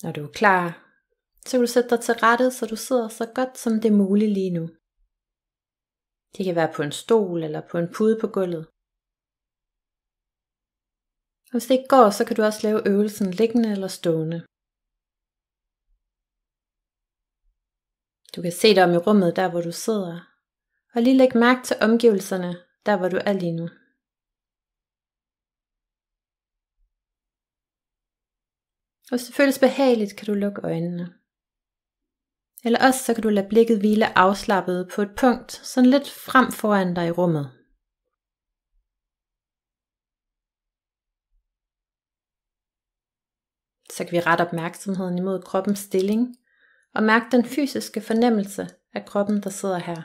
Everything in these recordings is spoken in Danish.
Når du er klar, så kan du sætte dig til rette, så du sidder så godt som det er muligt lige nu. Det kan være på en stol eller på en pude på gulvet. Og hvis det ikke går, så kan du også lave øvelsen liggende eller stående. Du kan se dig om i rummet der, hvor du sidder, og lige lægge mærke til omgivelserne, der hvor du er lige nu. Og hvis det føles behageligt, kan du lukke øjnene. Eller også så kan du lade blikket hvile afslappet på et punkt, sådan lidt frem foran dig i rummet. Så kan vi rette opmærksomheden imod kroppens stilling, og mærke den fysiske fornemmelse af kroppen, der sidder her.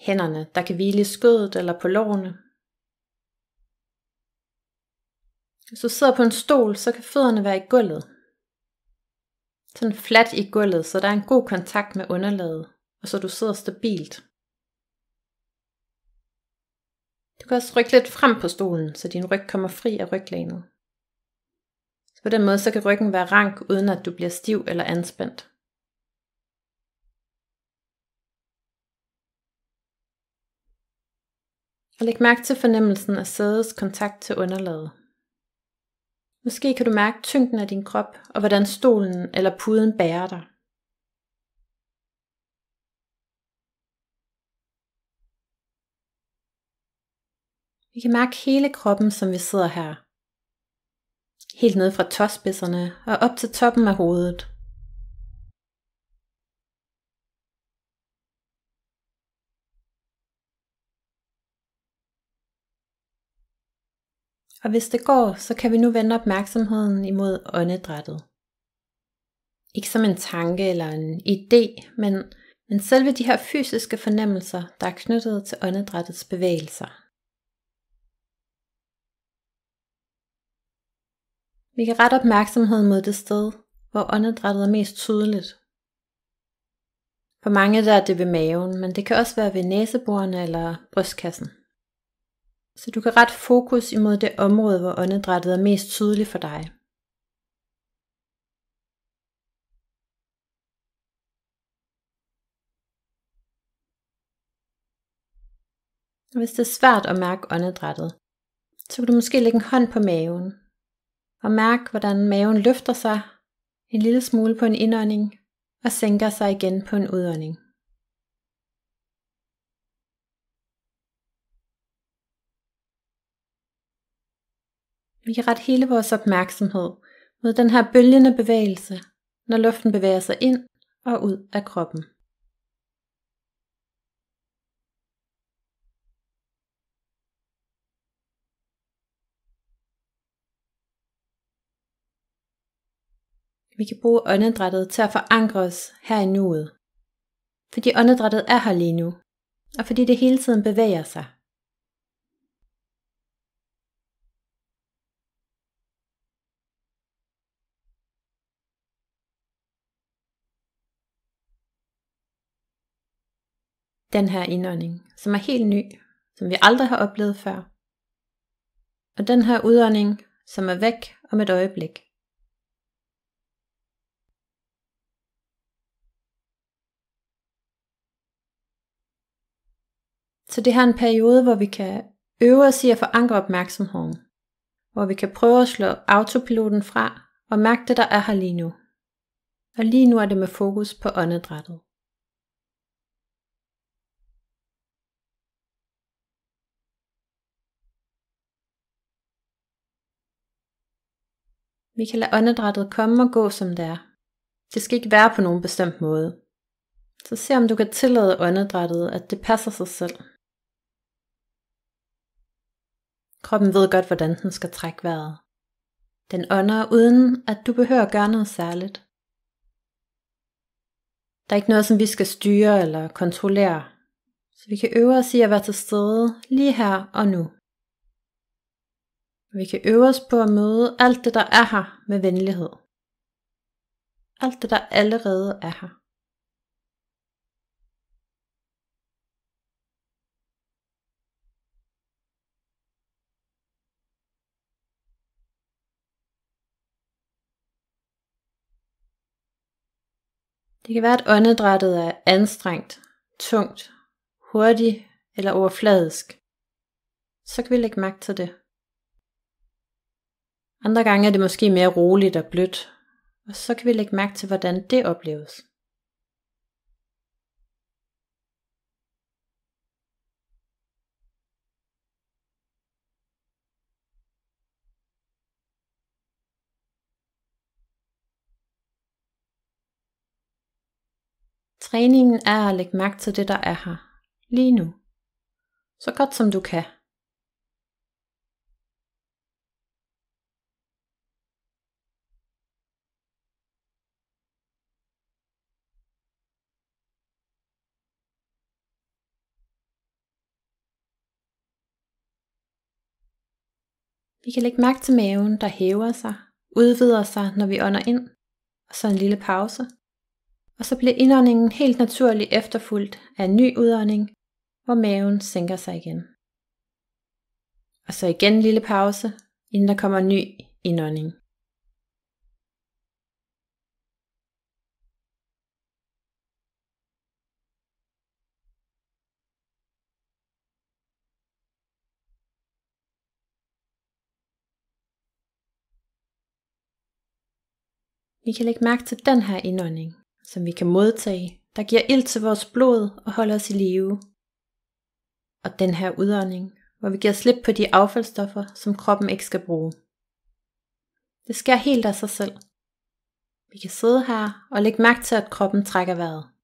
Hænderne, der kan hvile i skødet eller på lårene. Hvis du sidder på en stol, så kan fødderne være i gulvet. Sådan fladt i gulvet, så der er en god kontakt med underlaget, og så du sidder stabilt. Du kan også rykke lidt frem på stolen, så din ryg kommer fri af ryglænet. Så på den måde så kan ryggen være rank, uden at du bliver stiv eller anspændt. Og læg mærke til fornemmelsen af sædets kontakt til underlaget. Måske kan du mærke tyngden af din krop, og hvordan stolen eller puden bærer dig. Vi kan mærke hele kroppen, som vi sidder her. Helt ned fra tåspidserne og op til toppen af hovedet. Og hvis det går, så kan vi nu vende opmærksomheden imod åndedrættet. Ikke som en tanke eller en idé, men selve de her fysiske fornemmelser, der er knyttet til åndedrættets bevægelser. Vi kan rette opmærksomheden mod det sted, hvor åndedrættet er mest tydeligt. For mange der er det ved maven, men det kan også være ved næseborene eller brystkassen. Så du kan rette fokus imod det område, hvor åndedrættet er mest tydeligt for dig. Og hvis det er svært at mærke åndedrættet, så kan du måske lægge en hånd på maven, og mærke hvordan maven løfter sig en lille smule på en indånding, og sænker sig igen på en udånding. Vi kan rette hele vores opmærksomhed mod den her bølgende bevægelse, når luften bevæger sig ind og ud af kroppen. Vi kan bruge åndedrættet til at forankre os her i nuet, fordi åndedrættet er her lige nu, og fordi det hele tiden bevæger sig. Den her indånding, som er helt ny, som vi aldrig har oplevet før. Og den her udånding, som er væk om et øjeblik. Så det her er en periode, hvor vi kan øve os i at forankre opmærksomheden. Hvor vi kan prøve at slå autopiloten fra og mærke det, der er her lige nu. Og lige nu er det med fokus på åndedrættet. Vi kan lade åndedrættet komme og gå, som det er. Det skal ikke være på nogen bestemt måde. Så se om du kan tillade åndedrættet, at det passer sig selv. Kroppen ved godt, hvordan den skal trække vejret. Den ånder uden, at du behøver at gøre noget særligt. Der er ikke noget, som vi skal styre eller kontrollere. Så vi kan øve os i at være til stede lige her og nu. Vi kan øve os på at møde alt det, der er her med venlighed. Alt det, der allerede er her. Det kan være, at åndedrættet er anstrengt, tungt, hurtigt eller overfladisk. Så kan vi lægge mærke til det. Andre gange er det måske mere roligt og blødt, og så kan vi lægge mærke til, hvordan det opleves. Træningen er at lægge mærke til det, der er her, lige nu. Så godt som du kan. Vi kan lægge mærke til maven, der hæver sig, udvider sig, når vi ånder ind, og så en lille pause. Og så bliver indåndingen helt naturligt efterfulgt af en ny udånding, hvor maven sænker sig igen. Og så igen en lille pause, inden der kommer en ny indånding. Vi kan lægge mærke til den her indånding, som vi kan modtage, der giver ilt til vores blod og holder os i live. Og den her udånding, hvor vi giver slip på de affaldsstoffer, som kroppen ikke skal bruge. Det sker helt af sig selv. Vi kan sidde her og lægge mærke til, at kroppen trækker vejret.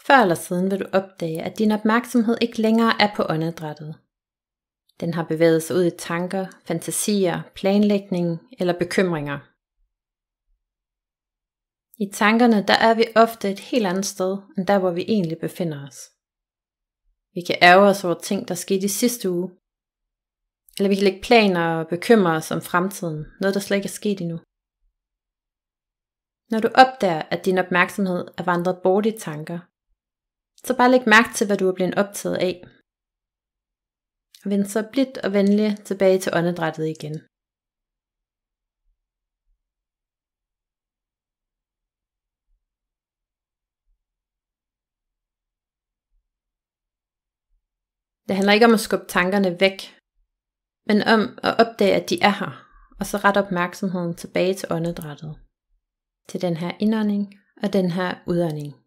Før eller siden vil du opdage, at din opmærksomhed ikke længere er på åndedrættet. Den har bevæget sig ud i tanker, fantasier, planlægning eller bekymringer. I tankerne der er vi ofte et helt andet sted, end der hvor vi egentlig befinder os. Vi kan ærge os over ting, der skete i sidste uge. Eller vi kan lægge planer og bekymre os om fremtiden, noget der slet ikke er sket endnu. Når du opdager, at din opmærksomhed er vandret bort i tanker, så bare læg mærke til, hvad du er blevet optaget af. Og vend så blidt og venligt tilbage til åndedrættet igen. Det handler ikke om at skubbe tankerne væk, men om at opdage, at de er her, og så rette opmærksomheden tilbage til åndedrættet. Til den her indånding og den her udånding.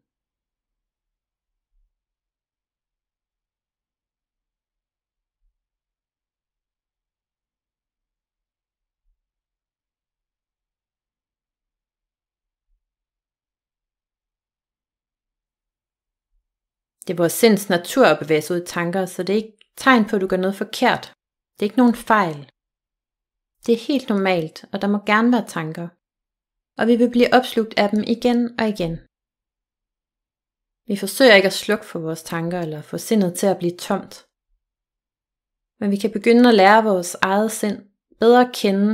Det er vores sinds natur at bevæge sig ud i tanker, så det er ikke tegn på, at du gør noget forkert. Det er ikke nogen fejl. Det er helt normalt, og der må gerne være tanker. Og vi vil blive opslugt af dem igen og igen. Vi forsøger ikke at slukke for vores tanker eller få sindet til at blive tomt. Men vi kan begynde at lære vores eget sind bedre at kende.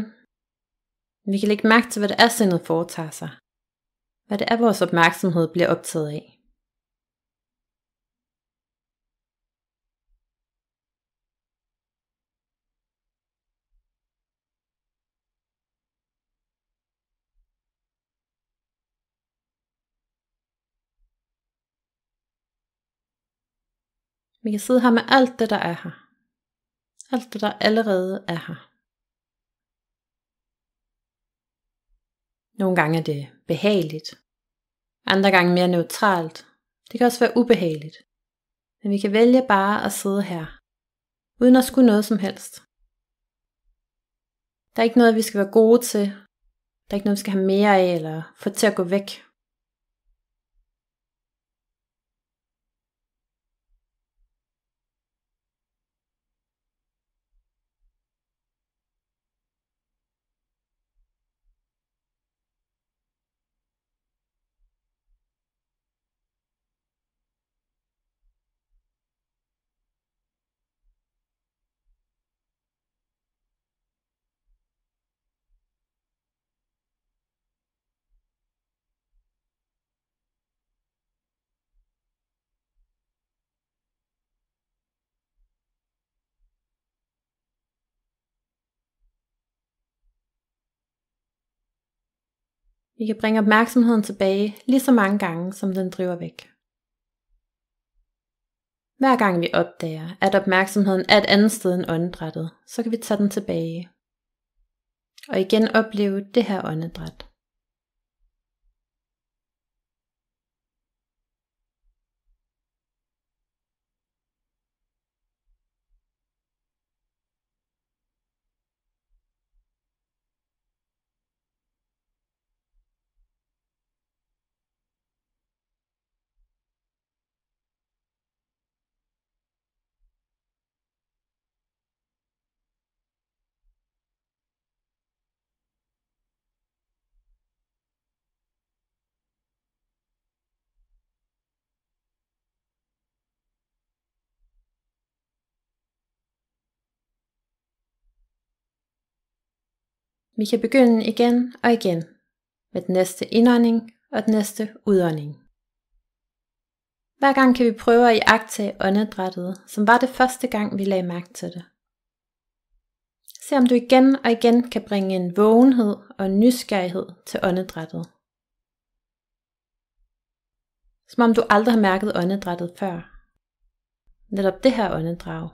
Vi kan lægge mærke til, hvad det er, sindet foretager sig. Hvad det er, vores opmærksomhed bliver optaget af. Vi kan sidde her med alt det, der er her. Alt det, der allerede er her. Nogle gange er det behageligt. Andre gange mere neutralt. Det kan også være ubehageligt. Men vi kan vælge bare at sidde her. Uden at skulle noget som helst. Der er ikke noget, vi skal være gode til. Der er ikke noget, vi skal have mere af eller få til at gå væk. Vi kan bringe opmærksomheden tilbage lige så mange gange, som den driver væk. Hver gang vi opdager, at opmærksomheden er et andet sted end åndedrættet, så kan vi tage den tilbage. Og igen opleve det her åndedræt. Vi kan begynde igen og igen med den næste indånding og den næste udånding. Hver gang kan vi prøve at iagttage åndedrættet, som var det første gang vi lagde mærke til det. Se om du igen og igen kan bringe en vågenhed og en nysgerrighed til åndedrættet. Som om du aldrig har mærket åndedrættet før. Netop det her åndedrag.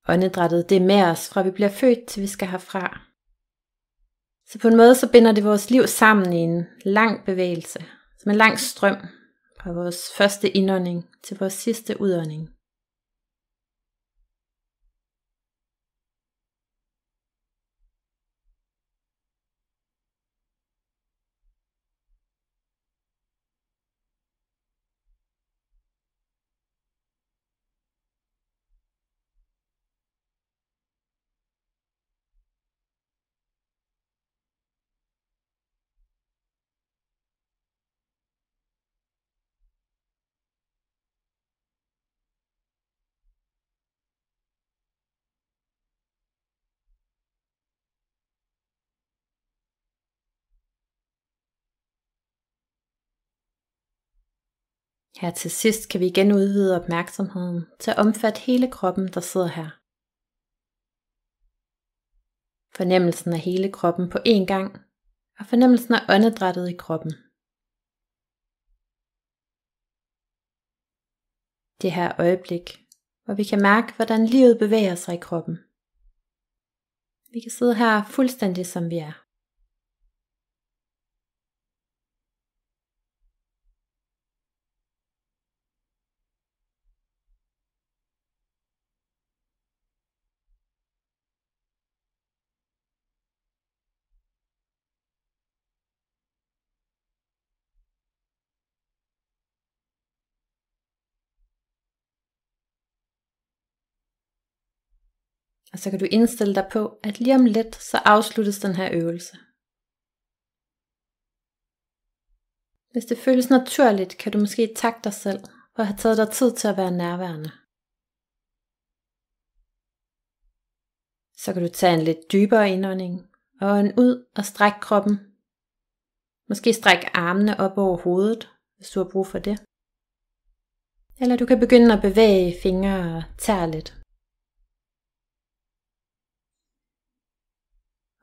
Åndedrættet, det er med os, fra vi bliver født til vi skal herfra. Så på en måde så binder det vores liv sammen i en lang bevægelse, som en lang strøm, fra vores første indånding til vores sidste udånding. Her til sidst kan vi igen udvide opmærksomheden til at omfatte hele kroppen, der sidder her. Fornemmelsen af hele kroppen på én gang, og fornemmelsen af åndedrættet i kroppen. Det her øjeblik, hvor vi kan mærke, hvordan livet bevæger sig i kroppen. Vi kan sidde her fuldstændig som vi er. Og så kan du indstille dig på, at lige om lidt, så afsluttes den her øvelse. Hvis det føles naturligt, kan du måske takke dig selv for at have taget dig tid til at være nærværende. Så kan du tage en lidt dybere indånding og en ud og strække kroppen. Måske strække armene op over hovedet, hvis du har brug for det. Eller du kan begynde at bevæge fingre og tæer lidt.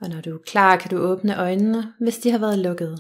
Og når du er klar, kan du åbne øjnene, hvis de har været lukkede.